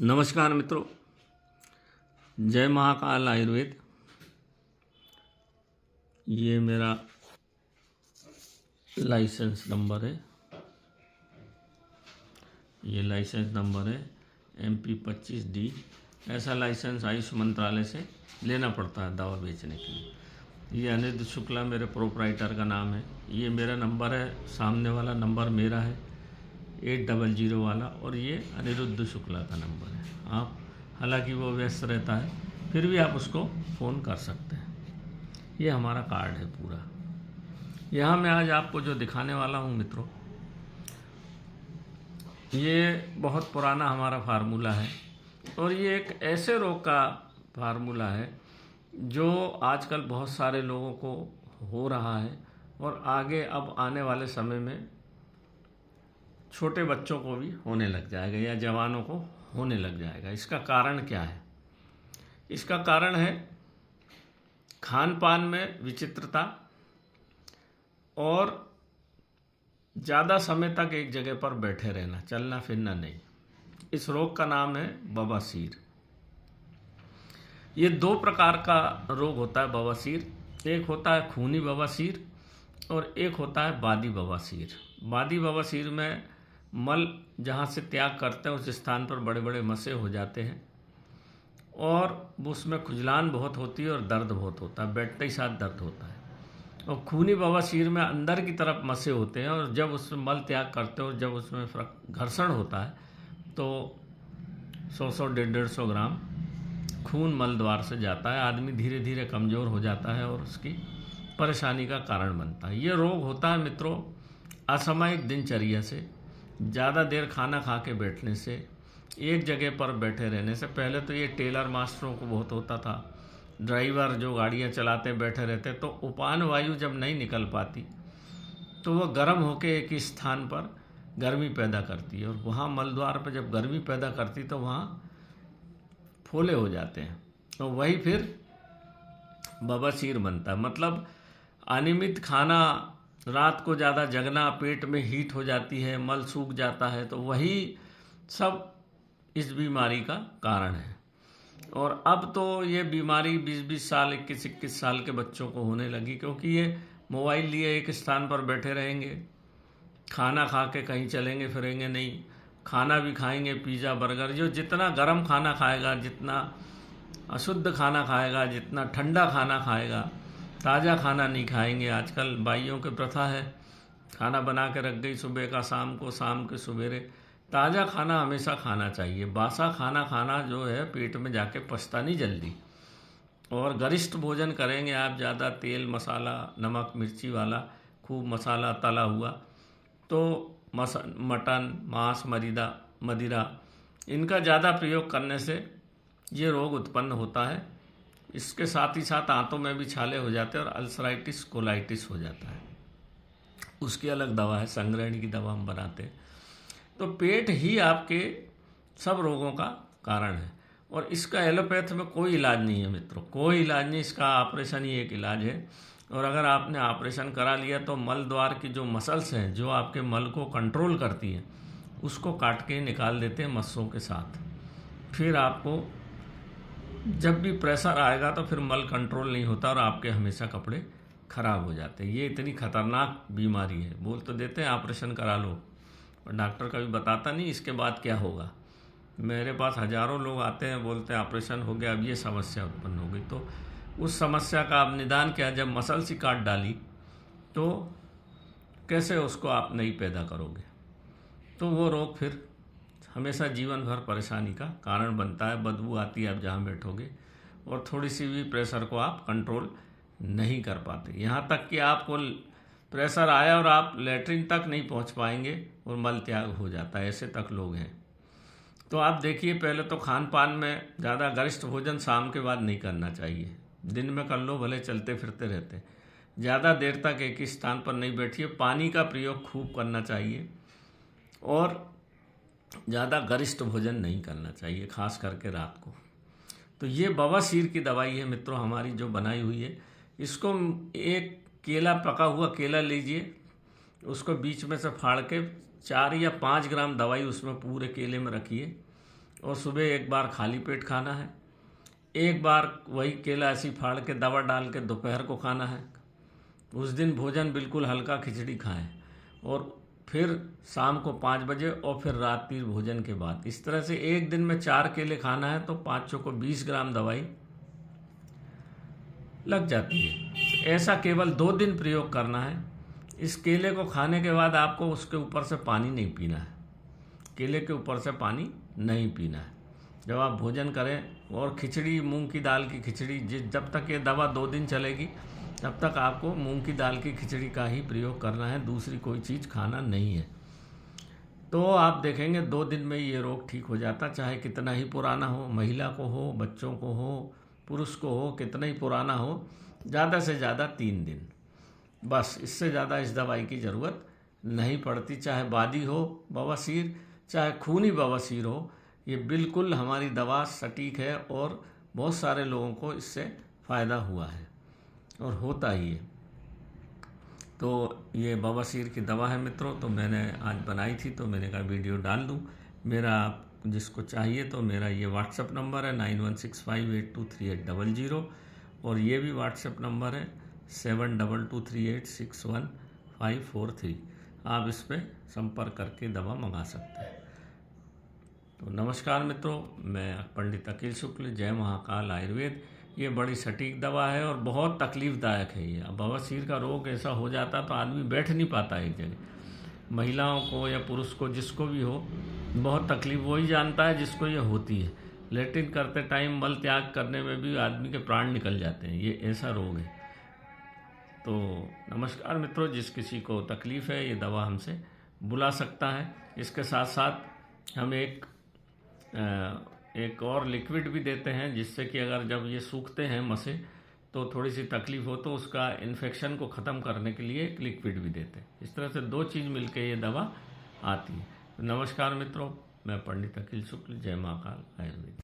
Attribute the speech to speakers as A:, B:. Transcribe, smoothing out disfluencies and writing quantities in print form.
A: नमस्कार मित्रों, जय महाकाल आयुर्वेद। ये मेरा लाइसेंस नंबर है। ये लाइसेंस नंबर है MP25D। ऐसा लाइसेंस आयुष मंत्रालय से लेना पड़ता है दवा बेचने के लिए। ये अनिरुद्ध शुक्ला मेरे प्रोपराइटर का नाम है। ये मेरा नंबर है, सामने वाला नंबर मेरा है 800 वाला, और ये अनिरुद्ध शुक्ला का नंबर है। आप, हालांकि वो व्यस्त रहता है, फिर भी आप उसको फ़ोन कर सकते हैं। ये हमारा कार्ड है पूरा। यहाँ मैं आज आपको जो दिखाने वाला हूँ मित्रों, ये बहुत पुराना हमारा फार्मूला है, और ये एक ऐसे रोग का फार्मूला है जो आजकल बहुत सारे लोगों को हो रहा है, और आगे अब आने वाले समय में छोटे बच्चों को भी होने लग जाएगा या जवानों को होने लग जाएगा। इसका कारण क्या है? इसका कारण है खान पान में विचित्रता और ज़्यादा समय तक एक जगह पर बैठे रहना, चलना फिरना नहीं। इस रोग का नाम है बवासीर। ये दो प्रकार का रोग होता है बवासीर। एक होता है खूनी बवासीर और एक होता है बादी बवासीर। बादी बवासीर में मल जहाँ से त्याग करते हैं उस स्थान पर बड़े बड़े मसे हो जाते हैं, और उसमें खुजलान बहुत होती है और दर्द बहुत होता है, बैठते ही साथ दर्द होता है। और खूनी बवासीर में अंदर की तरफ मसे होते हैं, और जब उसमें मल त्याग करते हो, जब उसमें घर्षण होता है तो 100-100, 150-150 ग्राम खून मल द्वार से जाता है। आदमी धीरे धीरे कमज़ोर हो जाता है और उसकी परेशानी का कारण बनता है। ये रोग होता है मित्रों असामयिक दिनचर्या से, ज़्यादा देर खाना खा के बैठने से, एक जगह पर बैठे रहने से। पहले तो ये टेलर मास्टरों को बहुत होता था, ड्राइवर जो गाड़ियाँ चलाते बैठे रहते, तो उपान वायु जब नहीं निकल पाती तो वह गर्म होकर एक ही स्थान पर गर्मी पैदा करती है, और वहाँ मलद्वार पर जब गर्मी पैदा करती तो वहाँ फोले हो जाते हैं, तो वही फिर बवासीर बनता है। मतलब अनियमित खाना, रात को ज़्यादा जगना, पेट में हीट हो जाती है, मल सूख जाता है, तो वही सब इस बीमारी का कारण है। और अब तो ये बीमारी 20-20 साल, 21-21 साल के बच्चों को होने लगी, क्योंकि ये मोबाइल लिए एक स्थान पर बैठे रहेंगे, खाना खा के कहीं चलेंगे फिरेंगे नहीं, खाना भी खाएंगे पिज़्ज़ा बर्गर। जो जितना गर्म खाना खाएगा, जितना अशुद्ध खाना खाएगा, जितना ठंडा खाना खाएगा, ताज़ा खाना नहीं खाएंगे। आजकल बाइयों की प्रथा है, खाना बना के रख गई सुबह का शाम को, शाम के सवेरे। ताज़ा खाना हमेशा खाना चाहिए। बासा खाना खाना जो है पेट में जाके पचता नहीं जल्दी। और गरिष्ठ भोजन करेंगे आप, ज़्यादा तेल मसाला नमक मिर्ची वाला, खूब मसाला तला हुआ, तो मटन मांस मदिरा इनका ज़्यादा प्रयोग करने से ये रोग उत्पन्न होता है। इसके साथ ही साथ आंतों में भी छाले हो जाते हैं और अल्सराइटिस कोलाइटिस हो जाता है। उसकी अलग दवा है, संग्रहणी की दवा हम बनाते हैं। तो पेट ही आपके सब रोगों का कारण है, और इसका एलोपैथ में कोई इलाज नहीं है मित्रों, कोई इलाज नहीं। इसका ऑपरेशन ही एक इलाज है। और अगर आपने ऑपरेशन करा लिया तो मल द्वार की जो मसल्स हैं, जो आपके मल को कंट्रोल करती हैं, उसको काट के निकाल देते हैं मस्सों के साथ। फिर आपको जब भी प्रेशर आएगा तो फिर मल कंट्रोल नहीं होता और आपके हमेशा कपड़े खराब हो जाते हैं। ये इतनी खतरनाक बीमारी है। बोल तो देते हैं ऑपरेशन करा लो, और डॉक्टर कभी बताता नहीं इसके बाद क्या होगा। मेरे पास हज़ारों लोग आते हैं, बोलते हैं ऑपरेशन हो गया, अब ये समस्या उत्पन्न हो गई। तो उस समस्या का आप निदान क्या? जब मसल्स ही काट डाली तो कैसे उसको आप नहीं पैदा करोगे? तो वो रोग फिर हमेशा जीवन भर परेशानी का कारण बनता है। बदबू आती है आप जहाँ बैठोगे, और थोड़ी सी भी प्रेशर को आप कंट्रोल नहीं कर पाते। यहाँ तक कि आपको प्रेशर आया और आप लेटरिन तक नहीं पहुँच पाएंगे और मल त्याग हो जाता है, ऐसे तक लोग हैं। तो आप देखिए, पहले तो खान पान में ज़्यादा गरिष्ठ भोजन शाम के बाद नहीं करना चाहिए। दिन में कर लो, भले चलते फिरते रहते। ज़्यादा देर तक एक ही स्थान पर नहीं बैठिए। पानी का प्रयोग खूब करना चाहिए, और ज़्यादा गरिष्ठ भोजन नहीं करना चाहिए, खास करके रात को। तो ये बवासीर की दवाई है मित्रों हमारी जो बनाई हुई है। इसको एक केला, पका हुआ केला लीजिए, उसको बीच में से फाड़ के 4 या 5 ग्राम दवाई उसमें पूरे केले में रखिए और सुबह एक बार खाली पेट खाना है, एक बार वही केला ऐसी फाड़ के दवा डाल के दोपहर को खाना है। उस दिन भोजन बिल्कुल हल्का खिचड़ी खाएं और फिर शाम को 5 बजे और फिर रात्रि भोजन के बाद। इस तरह से एक दिन में 4 केले खाना है तो 5 को 20 ग्राम दवाई लग जाती है। ऐसा केवल 2 दिन प्रयोग करना है। इस केले को खाने के बाद आपको उसके ऊपर से पानी नहीं पीना है, केले के ऊपर से पानी नहीं पीना है। जब आप भोजन करें और खिचड़ी, मूंग की दाल की खिचड़ी, जब तक ये दवा 2 दिन चलेगी तब तक आपको मूंग की दाल की खिचड़ी का ही प्रयोग करना है, दूसरी कोई चीज़ खाना नहीं है। तो आप देखेंगे 2 दिन में ये रोग ठीक हो जाता, चाहे कितना ही पुराना हो, महिला को हो, बच्चों को हो, पुरुष को हो, कितना ही पुराना हो, ज़्यादा से ज़्यादा 3 दिन, बस। इससे ज़्यादा इस दवाई की ज़रूरत नहीं पड़ती। चाहे वादी हो बवासीर, चाहे खूनी बवासीर हो, ये बिल्कुल हमारी दवा सटीक है और बहुत सारे लोगों को इससे फ़ायदा हुआ है और होता ही है। तो ये बवासीर की दवा है मित्रों, तो मैंने आज बनाई थी तो मैंने कहा वीडियो डाल दूं। मेरा जिसको चाहिए तो मेरा ये व्हाट्सएप नंबर है 9165823800 और ये भी व्हाट्सएप नंबर है 7223861543। आप इस पर संपर्क करके दवा मंगा सकते हैं। तो नमस्कार मित्रों, मैं पंडित अखिल शुक्ल, जय महाकाल आयुर्वेद। ये बड़ी सटीक दवा है और बहुत तकलीफ़दायक है ये। बवासीर का रोग ऐसा हो जाता तो आदमी बैठ नहीं पाता एक जगह। महिलाओं को या पुरुष को, जिसको भी हो, बहुत तकलीफ वही जानता है जिसको ये होती है। लेटिन करते टाइम, मल त्याग करने में भी आदमी के प्राण निकल जाते हैं। ये ऐसा रोग है। तो नमस्कार मित्रों, जिस किसी को तकलीफ़ है ये दवा हमसे बुला सकता है। इसके साथ साथ हम एक और लिक्विड भी देते हैं, जिससे कि अगर जब ये सूखते हैं मसे तो थोड़ी सी तकलीफ हो तो उसका इन्फेक्शन को ख़त्म करने के लिए एक लिक्विड भी देते हैं। इस तरह से 2 चीज़ मिलकर ये दवा आती है। तो नमस्कार मित्रों, मैं पंडित अखिल शुक्ल, जय महाकाल आयुर्वेद।